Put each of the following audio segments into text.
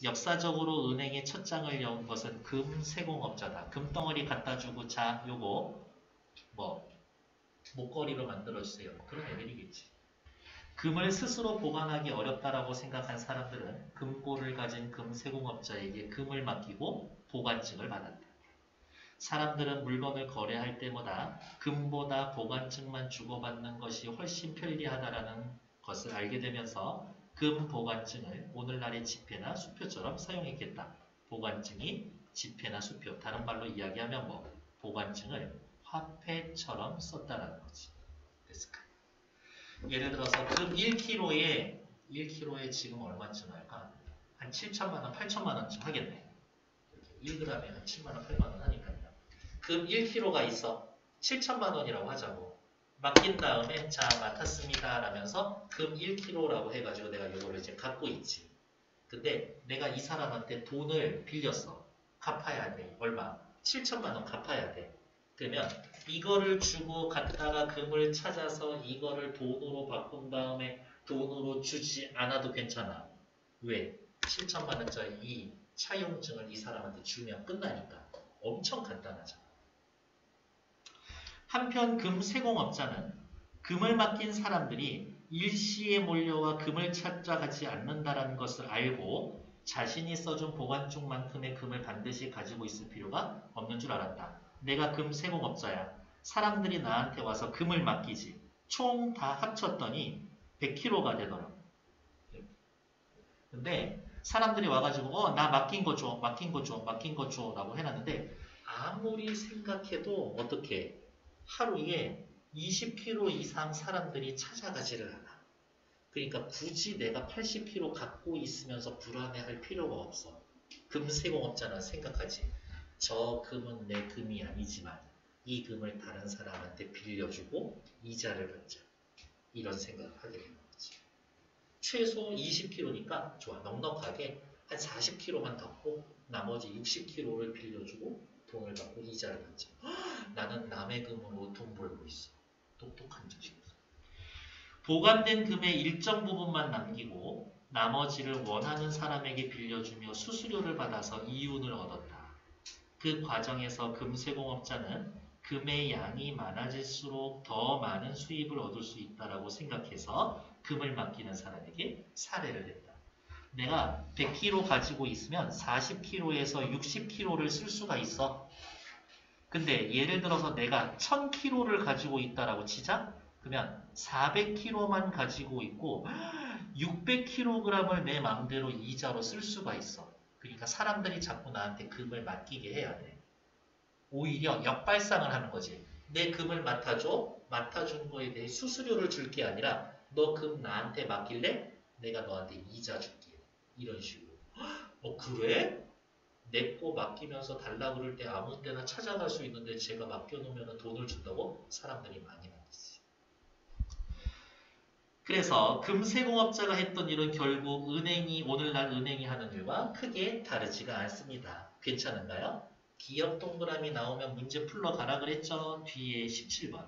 역사적으로 은행에 첫 장을 여은 것은 금세공업자다. 금덩어리 갖다 주고 자 요거 뭐 목걸이로 만들어주세요. 그런 애들이겠지. 금을 스스로 보관하기 어렵다라고 생각한 사람들은 금고를 가진 금세공업자에게 금을 맡기고 보관증을 받았다. 사람들은 물건을 거래할 때마다 금보다 보관증만 주고받는 것이 훨씬 편리하다라는 것을 알게 되면서 금 보관증을 오늘날의 지폐나 수표처럼 사용했겠다. 보관증이 지폐나 수표, 다른 말로 이야기하면 뭐 보관증을 화폐처럼 썼다라는 거지. 됐을까? 예를 들어서 금 1kg에 지금 얼마쯤 할까? 한 7천만 원, 8천만 원쯤 하겠네. 1g에 한 7만 원, 8만 원 하니까요. 금 1kg가 있어. 7천만 원이라고 하자고. 맡긴 다음에 자 맡았습니다 라면서 금 1kg라고 해가지고 내가 이거를 이제 갖고 있지. 근데 내가 이 사람한테 돈을 빌렸어. 갚아야 돼. 얼마? 7천만 원 갚아야 돼. 그러면 이거를 주고 갔다가 금을 찾아서 이거를 돈으로 바꾼 다음에 돈으로 주지 않아도 괜찮아. 왜? 7천만 원짜리 이 차용증을 이 사람한테 주면 끝나니까. 엄청 간단하잖아. 한편 금세공업자는 금을 맡긴 사람들이 일시에 몰려와 금을 찾아가지 않는다는 것을 알고 자신이 써준 보관증만큼의 금을 반드시 가지고 있을 필요가 없는 줄 알았다. 내가 금세공업자야. 사람들이 나한테 와서 금을 맡기지. 총 다 합쳤더니 100kg가 되더라고. 근데 사람들이 와가지고 나 맡긴 거 줘, 맡긴 거 줘, 맡긴 거 줘 라고 해놨는데 아무리 생각해도 어떻게 하루에 20kg 이상 사람들이 찾아가지를 않아. 그러니까 굳이 내가 80kg 갖고 있으면서 불안해할 필요가 없어. 금세공업자는 생각하지. 저 금은 내 금이 아니지만 이 금을 다른 사람한테 빌려주고 이자를 받자. 이런 생각을 하게 되는 거지. 최소 20kg니까 좋아. 넉넉하게 한 40kg만 갖고 나머지 60kg를 빌려주고 돈을 받고 이자를 받자. 나는 남의 금으로 돈 벌고 있어. 똑똑한 자식들. 보관된 금의 일정 부분만 남기고 나머지를 원하는 사람에게 빌려주며 수수료를 받아서 이윤을 얻었다. 그 과정에서 금세공업자는 금의 양이 많아질수록 더 많은 수입을 얻을 수 있다고 생각해서 금을 맡기는 사람에게 사례를 냈다. 내가 100kg 가지고 있으면 40kg에서 60kg를 쓸 수가 있어. 근데 예를 들어서 내가 1000kg를 가지고 있다라고 치자? 그러면 400kg만 가지고 있고 600kg을 내 마음대로 이자로 쓸 수가 있어. 그러니까 사람들이 자꾸 나한테 금을 맡기게 해야 돼. 오히려 역발상을 하는 거지. 내 금을 맡아줘. 맡아준 거에 대해 수수료를 줄 게 아니라 너 금 나한테 맡길래? 내가 너한테 이자 줄게. 이런 식으로. 그래? 내 거 맡기면서 달라 그럴 때 아무 때나 찾아갈 수 있는데 제가 맡겨놓으면 돈을 준다고? 사람들이 많이 맡기지. 그래서 금세공업자가 했던 일은 결국 오늘날 은행이 하는 일과 크게 다르지가 않습니다. 괜찮은가요? 기억 동그라미 나오면 문제 풀러가라 그랬죠? 뒤에 17번.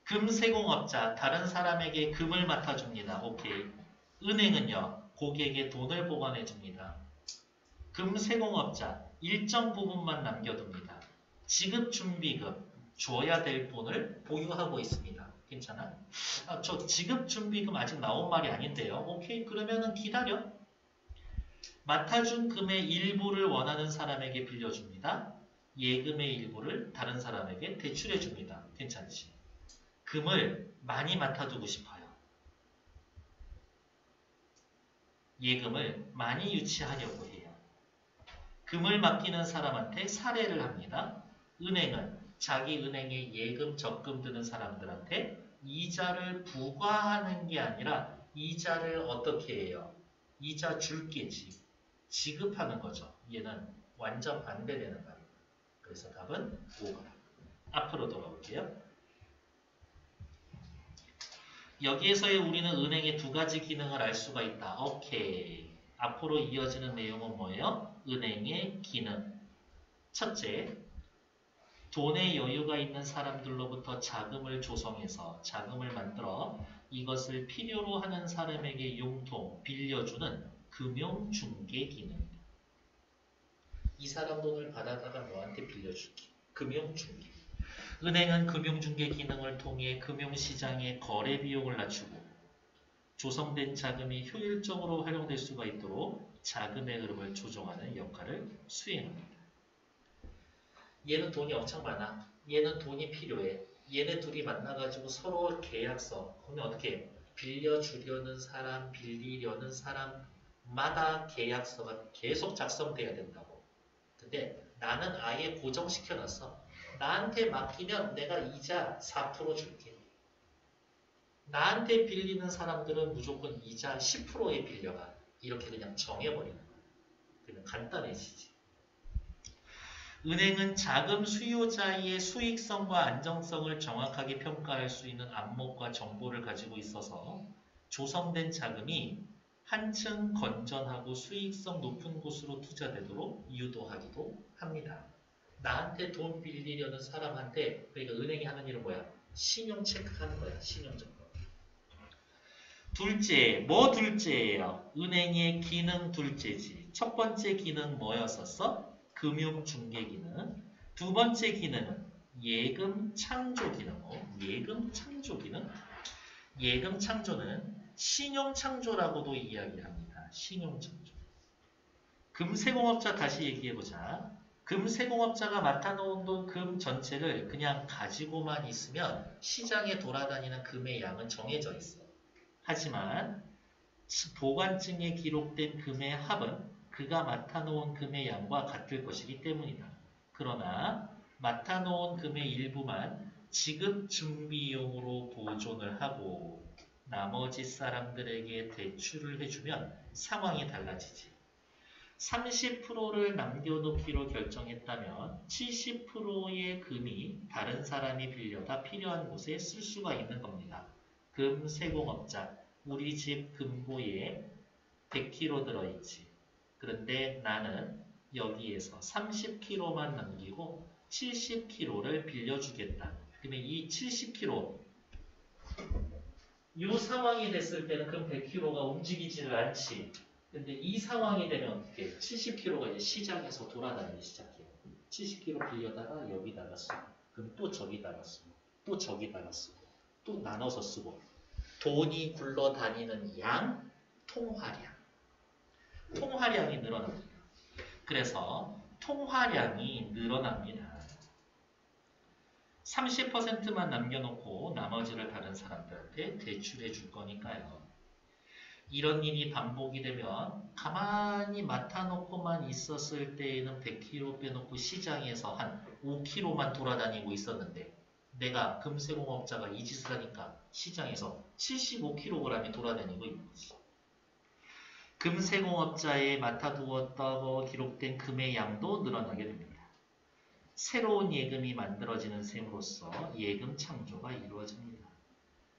금세공업자, 다른 사람에게 금을 맡아줍니다. 오케이. 은행은요, 고객에게 돈을 보관해줍니다. 금세공업자, 일정 부분만 남겨둡니다. 지급준비금, 줘야 될 돈을 보유하고 있습니다. 괜찮아? 저 지급준비금 아직 나온 말이 아닌데요. 오케이, 그러면은 기다려. 맡아준 금의 일부를 원하는 사람에게 빌려줍니다. 예금의 일부를 다른 사람에게 대출해줍니다. 괜찮지? 금을 많이 맡아두고 싶어요. 예금을 많이 유치하려고 해요. 금을 맡기는 사람한테 사례를 합니다. 은행은 자기 은행에 예금 적금 드는 사람들한테 이자를 부과하는 게 아니라 이자를 어떻게 해요? 이자 줄게지. 지급하는 거죠. 얘는 완전 반대되는 말입니다. 그래서 답은 5번. 앞으로 돌아올게요. 여기에서의 우리는 은행의 두 가지 기능을 알 수가 있다. 오케이. 앞으로 이어지는 내용은 뭐예요? 은행의 기능. 첫째, 돈의 여유가 있는 사람들로부터 자금을 조성해서 자금을 만들어 이것을 필요로 하는 사람에게 융통, 빌려주는 금융중개 기능이다. 이 사람 돈을 받아다가 너한테 빌려줄게. 금융중개. 은행은 금융중개 기능을 통해 금융시장의 거래 비용을 낮추고 조성된 자금이 효율적으로 활용될 수가 있도록 자금의 흐름을 조정하는 역할을 수행합니다. 얘는 돈이 엄청 많아. 얘는 돈이 필요해. 얘네 둘이 만나가지고 서로 계약서. 그러면 어떻게 해요? 빌려주려는 사람, 빌리려는 사람마다 계약서가 계속 작성돼야 된다고. 근데 나는 아예 고정시켜놨어. 나한테 맡기면 내가 이자 4% 줄게. 나한테 빌리는 사람들은 무조건 이자 10%에 빌려가. 이렇게 그냥 정해버리는 거야. 그냥 간단해지지. 은행은 자금 수요자의 수익성과 안정성을 정확하게 평가할 수 있는 안목과 정보를 가지고 있어서 조성된 자금이 한층 건전하고 수익성 높은 곳으로 투자되도록 유도하기도 합니다. 나한테 돈 빌리려는 사람한테 그러니까 은행이 하는 일은 뭐야? 신용 체크하는 거야. 신용 점검. 둘째, 뭐 둘째예요? 은행의 기능 둘째지. 첫 번째 기능 뭐였었어? 금융중개 기능. 두 번째 기능은 예금 창조 기능. 예금 창조 기능. 예금 창조는 신용 창조라고도 이야기합니다. 신용 창조. 금세공업자 다시 얘기해보자. 금세공업자가 맡아놓은 돈 금 전체를 그냥 가지고만 있으면 시장에 돌아다니는 금의 양은 정해져 있어. 하지만 보관증에 기록된 금의 합은 그가 맡아놓은 금의 양과 같을 것이기 때문이다. 그러나 맡아놓은 금의 일부만 지급 준비용으로 보존을 하고 나머지 사람들에게 대출을 해주면 상황이 달라지지. 30%를 남겨놓기로 결정했다면 70%의 금이 다른 사람이 빌려다 필요한 곳에 쓸 수가 있는 겁니다. 금 세공업자, 우리 집 금고에 100kg 들어있지. 그런데 나는 여기에서 30kg만 남기고 70kg를 빌려주겠다. 그러면 이 70kg, 이 상황이 됐을 때는 금 100kg가 움직이지를 않지. 근데 이 상황이 되면 어떻게 해? 70kg가 이제 시장에서 돌아다니기 시작해요. 70kg 빌려다가 여기다가 쓰고, 그럼 또 저기다가 쓰고, 또 저기다가 쓰고, 또 나눠서 쓰고. 돈이 굴러다니는 양, 통화량. 통화량이 늘어납니다. 그래서 통화량이 늘어납니다. 30%만 남겨놓고 나머지를 다른 사람들한테 대출해 줄 거니까요. 이런 일이 반복이 되면 가만히 맡아놓고만 있었을 때에는 100kg 빼놓고 시장에서 한 5kg만 돌아다니고 있었는데 내가 금세공업자가 이 짓을 하니까 시장에서 75kg이 돌아다니고 있는 거지. 금세공업자에 맡아두었다고 기록된 금의 양도 늘어나게 됩니다. 새로운 예금이 만들어지는 셈으로써 예금 창조가 이루어집니다.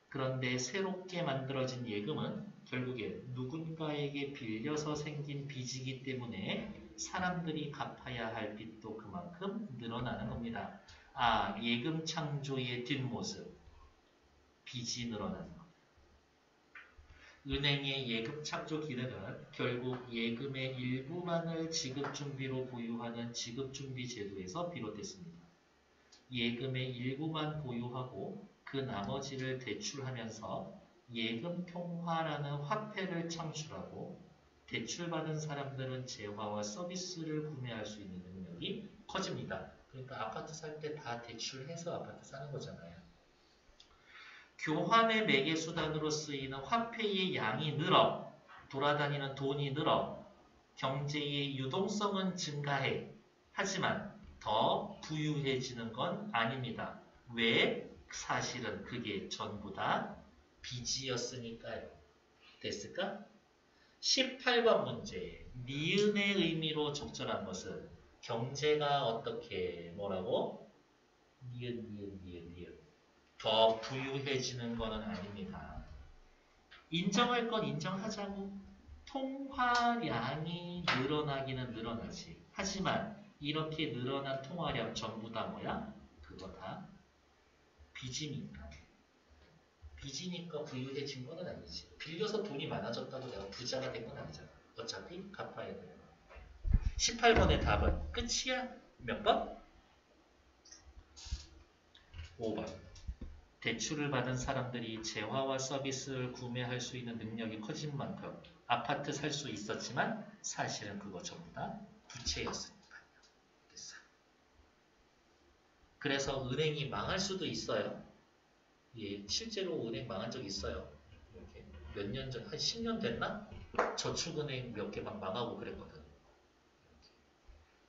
그런데 새롭게 만들어진 예금은 결국에 누군가에게 빌려서 생긴 빚이기 때문에 사람들이 갚아야 할 빚도 그만큼 늘어나는 겁니다. 아, 예금 창조의 뒷모습. 빚이 늘어나는 겁니다. 은행의 예금 창조 기능은 결국 예금의 일부만을 지급준비로 보유하는 지급준비 제도에서 비롯됐습니다. 예금의 일부만 보유하고 그 나머지를 대출하면서 예금 통화라는 화폐를 창출하고 대출받은 사람들은 재화와 서비스를 구매할 수 있는 능력이 커집니다. 그러니까 아파트 살 때 다 대출해서 아파트 사는 거잖아요. 교환의 매개수단으로 쓰이는 화폐의 양이 늘어 돌아다니는 돈이 늘어 경제의 유동성은 증가해. 하지만 더 부유해지는 건 아닙니다. 왜? 사실은 그게 전부 다 빚이었으니까요. 됐을까? 18번 문제. 니은의 의미로 적절한 것은 경제가 어떻게 뭐라고? 니은. 더 부유해지는 것은 아닙니다. 인정할 건 인정하자고. 통화량이 늘어나기는 늘어나지. 하지만 이렇게 늘어난 통화량 전부 다 뭐야? 그거 다 빚이니까. 빚이니까 부유해진 건 아니지. 빌려서 돈이 많아졌다고 내가 부자가 된 건 아니잖아. 어차피 갚아야 돼요. 18번의 답은 끝이야. 몇 번? 5번. 대출을 받은 사람들이 재화와 서비스를 구매할 수 있는 능력이 커진 만큼 아파트 살 수 있었지만 사실은 그거 전부 다 부채였으니까요. 됐어. 그래서 은행이 망할 수도 있어요. 예, 실제로 은행 망한 적 있어요. 이렇게 몇 년 전, 한 10년 됐나? 저축은행 몇 개 막 망하고 그랬거든.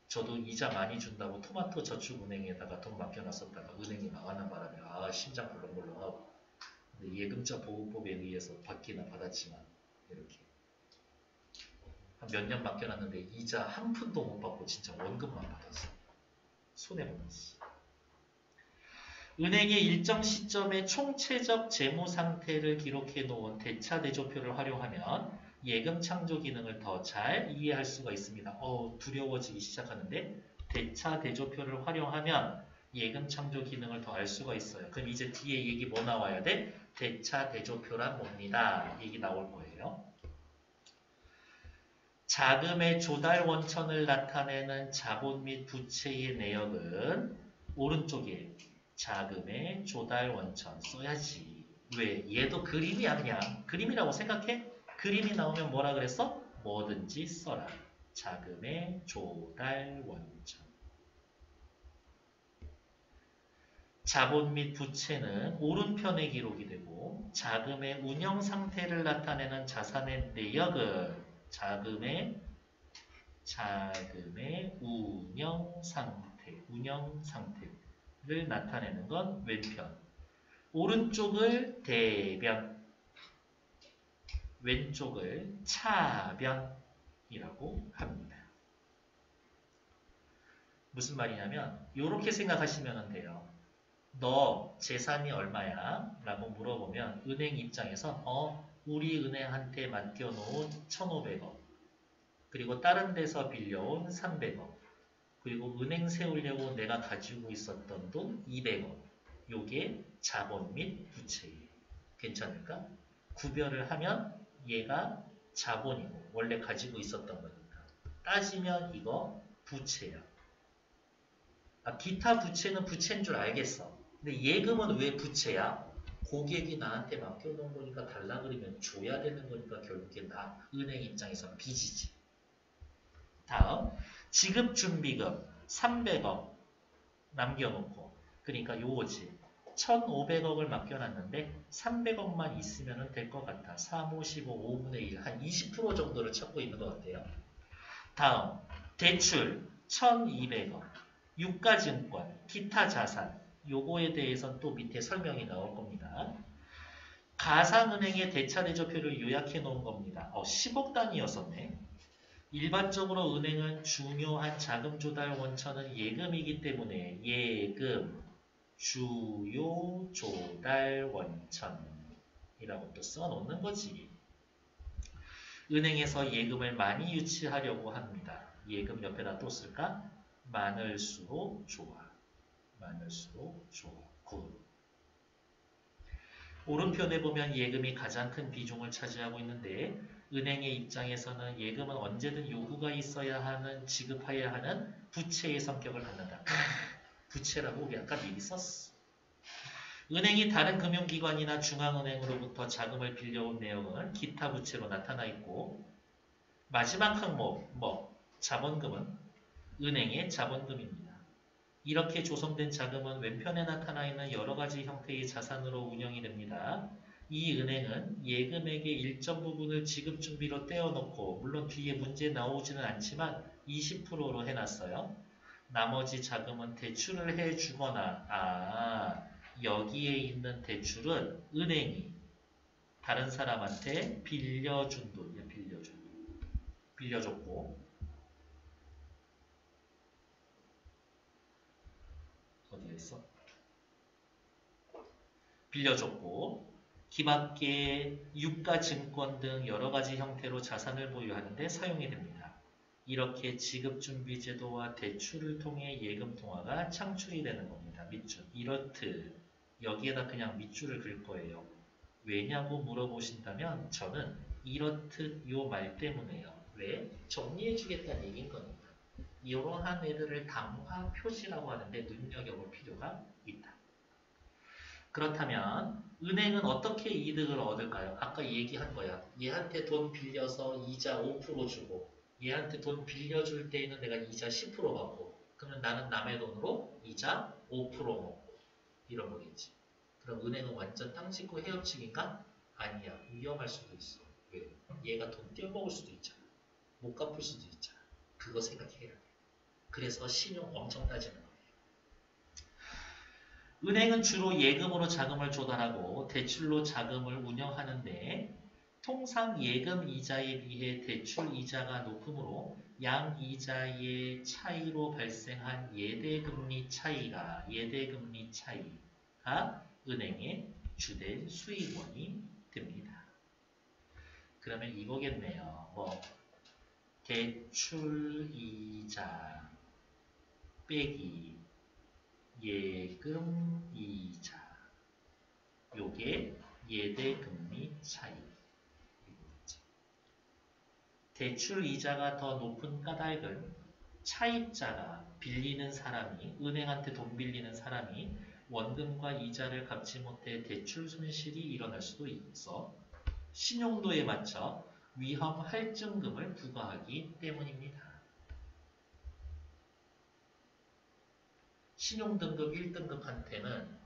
저도 이자 많이 준다고 토마토 저축은행에다가 돈 맡겨놨었다가 은행이 망하는 바람에 심장 벌렁벌렁하고, 근데 예금자 보호법에 의해서 받기나 받았지만 이렇게 한 몇 년 맡겨놨는데 이자 한 푼도 못 받고 진짜 원금만 받았어. 손해보았어. 은행의 일정 시점에 총체적 재무 상태를 기록해 놓은 대차대조표를 활용하면 예금 창조 기능을 더 잘 이해할 수가 있습니다. 두려워지기 시작하는데 대차대조표를 활용하면 예금 창조 기능을 더 알 수가 있어요. 그럼 이제 뒤에 얘기 뭐 나와야 돼? 대차대조표란 뭡니다. 얘기 나올 거예요. 자금의 조달 원천을 나타내는 자본 및 부채의 내역은 오른쪽에 자금의 조달 원천 써야지. 왜? 얘도 그림이야. 그냥 그림이라고 생각해. 그림이 나오면 뭐라 그랬어? 뭐든지 써라. 자금의 조달 원천. 자본 및 부채는 오른편에 기록이 되고 자금의 운영 상태를 나타내는 자산의 내역은 자금의 운영 상태를 나타내는 건 왼편. 오른쪽을 대변, 왼쪽을 차변이라고 합니다. 무슨 말이냐면 이렇게 생각하시면 돼요. 너 재산이 얼마야? 라고 물어보면 은행 입장에서 우리 은행한테 맡겨놓은 1,500억, 그리고 다른 데서 빌려온 300억, 그리고 은행 세우려고 내가 가지고 있었던 돈 200억. 요게 자본 및 부채예요. 괜찮을까? 구별을 하면 얘가 자본이고 원래 가지고 있었던 거니까. 따지면 이거 부채야. 기타 부채는 부채인 줄 알겠어. 근데 예금은 왜 부채야? 고객이 나한테 맡겨놓은 거니까 달라 그러면 줘야 되는 거니까 결국에 나 은행 입장에서 빚이지. 다음 지급준비금 300억 남겨놓고, 그러니까 요거지. 1,500억을 맡겨놨는데 300억만 있으면 될 것 같아. 3, 5, 15, 5분의 1, 한 20% 정도를 찾고 있는 것 같아요. 다음 대출 1,200억, 유가증권, 기타 자산, 요거에 대해서는 또 밑에 설명이 나올 겁니다. 가상은행의 대차대조표를 요약해 놓은 겁니다. 10억 단위였었네. 일반적으로 은행은 중요한 자금 조달 원천은 예금이기 때문에 예금 주요 조달 원천이라고 또 써놓는 거지. 은행에서 예금을 많이 유치하려고 합니다. 예금 옆에다 또 쓸까? 많을수록 좋아. 많을수록 좋아. 굿. 오른편에 보면 예금이 가장 큰 비중을 차지하고 있는데 은행의 입장에서는 예금은 언제든 요구가 있어야 하는, 지급해야 하는 부채의 성격을 갖는다. 부채라고 우리 아까 미리 썼어. 은행이 다른 금융기관이나 중앙은행으로부터 자금을 빌려온 내역은 기타 부채로 나타나 있고, 마지막 항목 자본금은 은행의 자본금입니다. 이렇게 조성된 자금은 왼편에 나타나 있는 여러 가지 형태의 자산으로 운영이 됩니다. 이 은행은 예금액의 일정 부분을 지급준비로 떼어놓고, 물론 뒤에 문제 나오지는 않지만 20%로 해놨어요. 나머지 자금은 대출을 해주거나, 여기에 있는 대출은 은행이 다른 사람한테 빌려준 돈이야. 빌려줬고, 어디에 있어? 빌려줬고, 기밖에 유가증권 등 여러 가지 형태로 자산을 보유하는데 사용이 됩니다. 이렇게 지급준비제도와 대출을 통해 예금통화가 창출이 되는 겁니다. 밑줄. 이렇듯 여기에다 그냥 밑줄을 그릴 거예요. 왜냐고 물어보신다면 저는 이렇듯 요 말 때문에요. 왜? 정리해주겠다는 얘기인 거니까. 이러한 애들을 담화 표시라고 하는데 눈여겨볼 필요가 있다. 그렇다면 은행은 어떻게 이득을 얻을까요? 아까 얘기한 거야. 얘한테 돈 빌려서 이자 5% 주고 얘한테 돈 빌려줄 때에는 내가 이자 10% 받고 그러면 나는 남의 돈으로 이자 5% 먹고 이런 거겠지. 그럼 은행은 완전 땅 짚고 헤엄치기인가? 아니야. 위험할 수도 있어. 왜? 얘가 돈 떼어먹을 수도 있잖아. 못 갚을 수도 있잖아. 그거 생각해야 돼. 그래서 신용 엄청 따지는 거예요. 은행은 주로 예금으로 자금을 조달하고 대출로 자금을 운영하는데 통상 예금 이자에 비해 대출 이자가 높으므로 양이자의 차이로 발생한 예대금리 차이가 은행의 주된 수익원이 됩니다. 그러면 이거겠네요. 뭐 대출 이자 빼기 예금 이자 요게 예대금리 차이. 대출 이자가 더 높은 까닭은 차입자가 빌리는 사람이 은행한테 돈 빌리는 사람이 원금과 이자를 갚지 못해 대출 손실이 일어날 수도 있어 신용도에 맞춰 위험 할증금을 부과하기 때문입니다. 신용등급 1등급한테는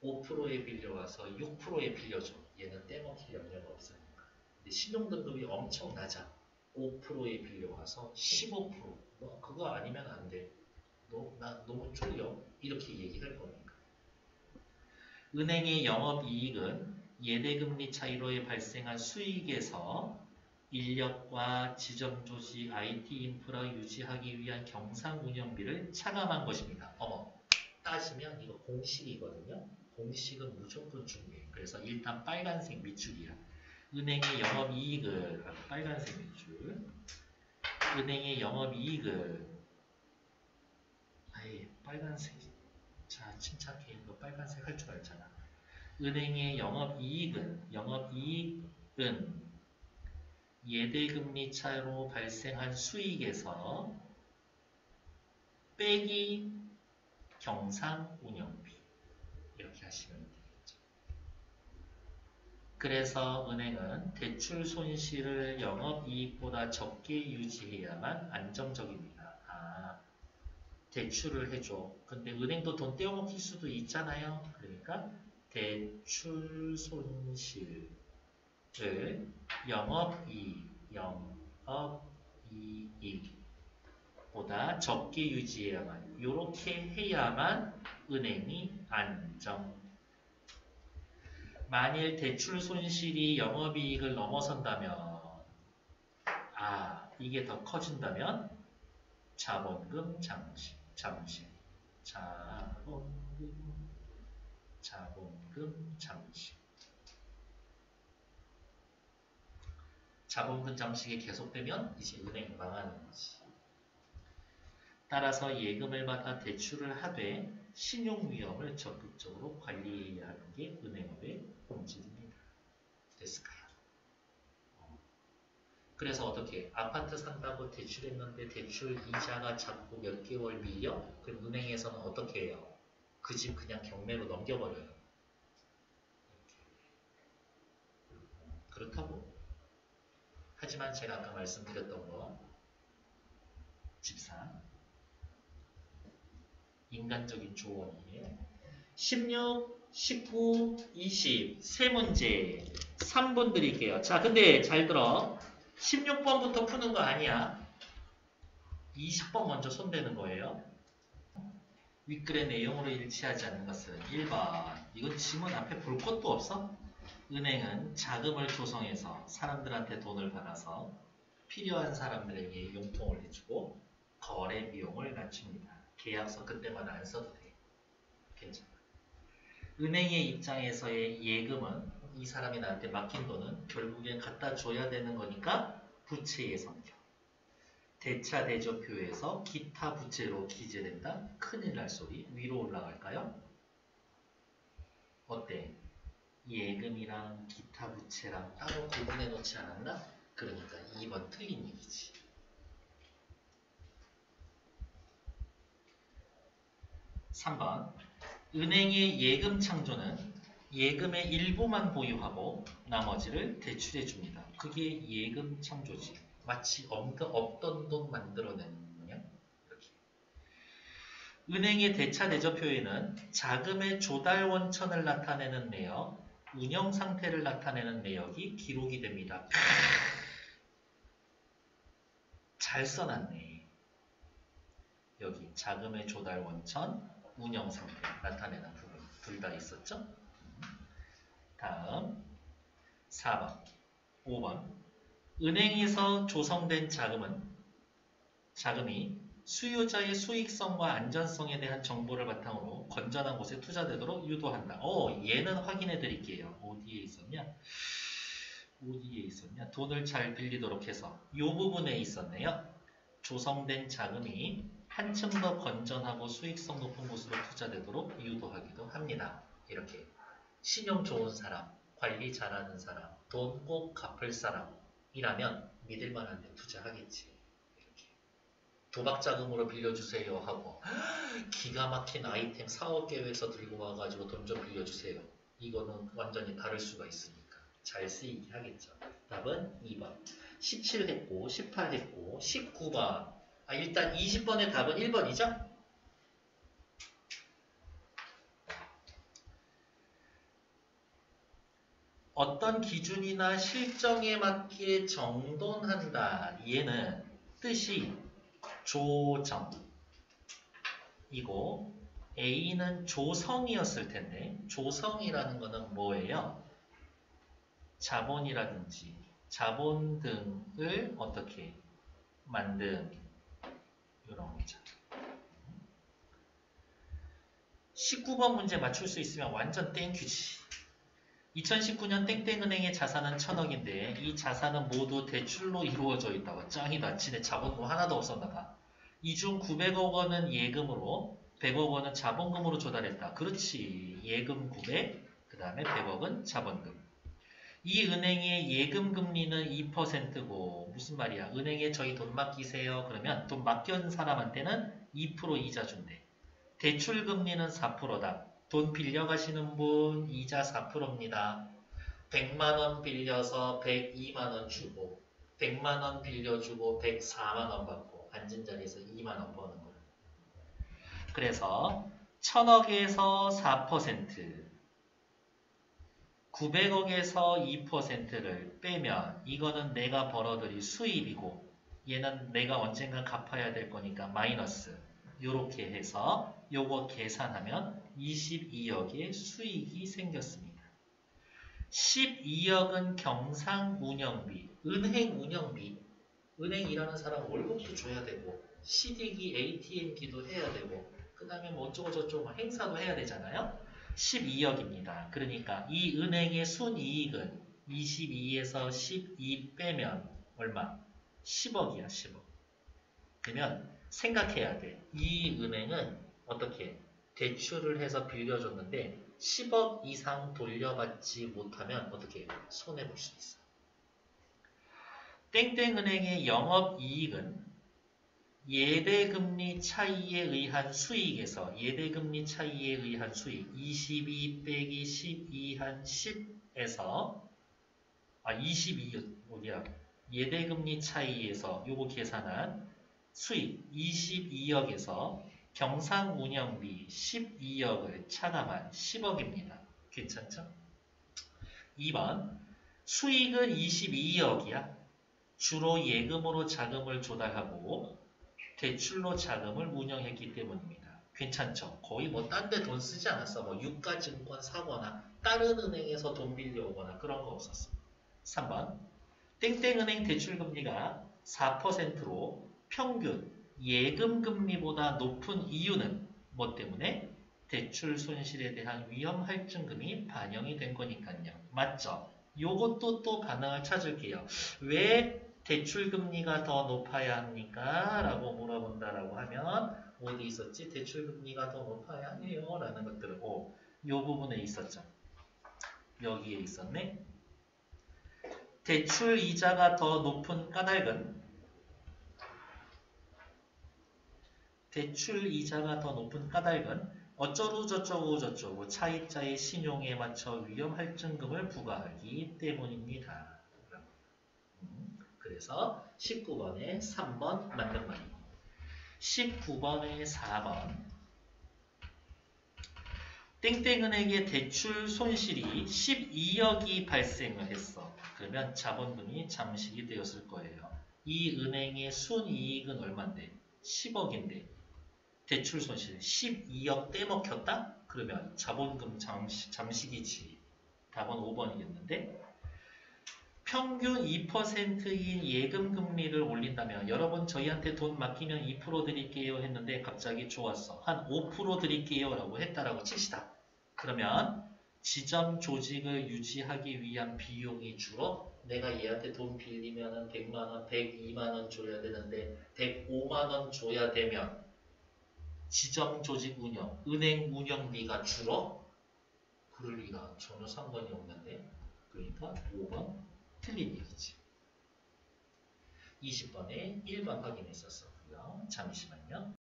5%에 빌려와서 6%에 빌려줘. 얘는 떼먹힐 염려가 없으니까. 근데 신용등급이 엄청 낮아. 5%에 빌려와서 15%. 너 그거 아니면 안 돼. 나 너무 쫄려. 이렇게 얘기할 거니까. 은행의 영업이익은 예대금리 차이로 발생한 수익에서 인력과 지점조직, IT 인프라 유지하기 위한 경상 운영비를 차감한 것입니다. 어머, 따지면 이거 공식이거든요. 공식은 무조건 중요해. 그래서 일단 빨간색 밑줄이야. 은행의 영업이익을 빨간색 밑줄. 은행의 영업이익을 아예 빨간색. 자, 침착해. 이거 빨간색 할 줄 알잖아. 은행의 영업이익은 예대금리 차로 발생한 수익에서 빼기 경상 운영비 이렇게 하시면 되겠죠. 그래서 은행은 대출 손실을 영업이익보다 적게 유지해야만 안정적입니다. 대출을 해줘. 근데 은행도 돈 떼어먹힐 수도 있잖아요. 그러니까 대출 손실을 영업이익보다 적게 유지해야만 이렇게 해야만 은행이 안정. 만일 대출 손실이 영업이익을 넘어선다면 이게 더 커진다면 자본금 잠식 자본금 잠식이 계속되면 이제 은행이 망하는 거지. 따라서 예금을 받아 대출을 하되 신용 위험을 적극적으로 관리해야 하는 게 은행업의 본질입니다. 됐을까요? 그래서 어떻게 아파트 산다고 대출했는데 대출 이자가 자꾸 몇 개월 밀려? 그럼 은행에서는 어떻게 해요? 그 집 그냥 경매로 넘겨버려요. 그렇다고. 하지만 제가 아까 말씀드렸던 거 집사 인간적인 조언이에요. 16, 19, 20 세 문제 3분 드릴게요. 자, 근데 잘 들어. 16번부터 푸는 거 아니야. 20번 먼저 손대는 거예요. 윗글의 내용으로 일치하지 않는 것은 1번. 이건 지문 앞에 볼 것도 없어? 은행은 자금을 조성해서 사람들한테 돈을 받아서 필요한 사람들에게 용통을 해주고 거래 비용을 낮춥니다. 계약서 그때마다 안 써도 돼. 괜찮아. 은행의 입장에서의 예금은 이 사람이 나한테 맡긴 돈은 결국엔 갖다 줘야 되는 거니까 부채의 성격. 대차 대조표에서 기타 부채로 기재된다? 큰일 날 소리. 위로 올라갈까요? 어때? 예금이랑 기타 부채랑 따로 구분해 놓지 않았나? 그러니까 2번 틀린 얘기지. 3번 은행의 예금 창조는 예금의 일부만 보유하고 나머지를 대출해 줍니다. 그게 예금 창조지. 마치 없던 돈 만들어내는 거냐? 이렇게. 은행의 대차 대조표에는 자금의 조달 원천을 나타내는 내역, 운영 상태를 나타내는 내역이 기록이 됩니다. 잘 써놨네. 여기 자금의 조달 원천, 운영 상태 나타내는 부분 둘 다 있었죠? 다음 4번, 5번 은행에서 조성된 자금이 수요자의 수익성과 안전성에 대한 정보를 바탕으로 건전한 곳에 투자되도록 유도한다. 얘는 확인해 드릴게요. 어디에 있었냐? 돈을 잘 빌리도록 해서 이 부분에 있었네요. 조성된 자금이 한층 더 건전하고 수익성 높은 곳으로 투자되도록 유도하기도 합니다. 이렇게 신용 좋은 사람, 관리 잘하는 사람, 돈 꼭 갚을 사람이라면 믿을만한 데 투자하겠지. 이렇게 도박자금으로 빌려주세요 하고 기가 막힌 아이템 4억 계획서 들고 와가지고 돈 좀 빌려주세요. 이거는 완전히 다를 수가 있으니까 잘 쓰이게 하겠죠. 답은 2번. 17 했고 18 했고 19번. 일단 20번의 답은 1번이죠? 어떤 기준이나 실정에 맞게 정돈한다. 얘는 뜻이 조정이고 A는 조성이었을 텐데 조성이라는 거는 뭐예요? 자본이라든지 자본 등을 어떻게 만든 이런 거죠. 19번 문제 맞출 수 있으면 완전 땡큐지. 2019년 땡땡은행의 자산은 1000억인데 이 자산은 모두 대출로 이루어져 있다고. 짱이다. 지네 자본금 하나도 없었나 봐. 이 중 900억 원은 예금으로 100억 원은 자본금으로 조달했다. 그렇지. 예금 900, 그 다음에 100억은 자본금. 이 은행의 예금 금리는 2%고 무슨 말이야? 은행에 저희 돈 맡기세요. 그러면 돈 맡겨준 사람한테는 2% 이자 준대. 대출 금리는 4%다. 돈 빌려가시는 분 이자 4%입니다. 100만원 빌려서 102만원 주고 100만원 빌려주고 104만원 받고 앉은 자리에서 2만원 버는 거예요. 그래서 1000억에서 4% 900억에서 2%를 빼면 이거는 내가 벌어들일 수입이고 얘는 내가 언젠가 갚아야 될 거니까 마이너스. 이렇게 해서 요거 계산하면 22억의 수익이 생겼습니다. 12억은 경상 운영비, 은행 운영비. 은행 일하는 사람 월급도 줘야 되고 CD기, ATM기도 해야 되고 그 다음에 뭐 어쩌고저쩌고 행사도 해야 되잖아요. 12억입니다. 그러니까 이 은행의 순이익은 22에서 12 빼면 얼마? 10억이야, 10억. 그러면 생각해야 돼. 이 은행은 어떻게 대출을 해서 빌려줬는데 10억 이상 돌려받지 못하면 어떻게 손해볼 수 있어. 땡땡은행의 영업이익은 예대금리 차이에 의한 수익에서 예대금리 차이에 의한 수익 22 빼기 12 한 10에서 22 어디야? 예대금리 차이에서 요거 계산한 수익 22억에서 경상운영비 12억을 차감한 10억입니다. 괜찮죠? 2번 수익은 22억이야. 주로 예금으로 자금을 조달하고 대출로 자금을 운영했기 때문입니다. 괜찮죠? 거의 뭐 딴 데 돈 쓰지 않았어. 뭐 유가증권 사거나 다른 은행에서 돈 빌려오거나 그런 거 없었어. 3번 땡땡은행 대출금리가 4%로 평균 예금금리보다 높은 이유는 뭐 때문에? 대출 손실에 대한 위험 할증금이 반영이 된 거니까요. 맞죠? 요것도 또 반응을 찾을게요. 왜 대출금리가 더 높아야 합니까? 라고 물어본다라고 하면 어디 있었지? 대출금리가 더 높아야 해요. 라는 것들을 요 부분에 있었죠. 여기에 있었네. 대출 이자가 더 높은 까닭은 어쩌고저쩌고 차입자의 신용에 맞춰 위험 할증금을 부과하기 때문입니다. 그래서 19번에 3번 맞는 말이고 19번에 4번 땡땡은행의 대출 손실이 12억이 발생을 했어. 그러면 자본금이 잠식이 되었을 거예요. 이 은행의 순이익은 얼마인데? 10억인데 대출 손실 12억 떼먹혔다? 그러면 자본금 잠식이지. 답은 5번이겠는데 평균 2%인 예금 금리를 올린다면 여러분 저희한테 돈 맡기면 2% 드릴게요 했는데 갑자기 좋았어. 한 5% 드릴게요 라고 했다라고 칩시다. 그러면 지점 조직을 유지하기 위한 비용이 줄어 내가 얘한테 돈 빌리면 100만원, 102만원 줘야 되는데 105만원 줘야 되면 지점 조직 운영, 은행 운영비가 줄어? 그럴 리가 전혀 상관이 없는데 그러니까 5번 틀린 얘기지. 20번에 1번 확인했었고요. 잠시만요.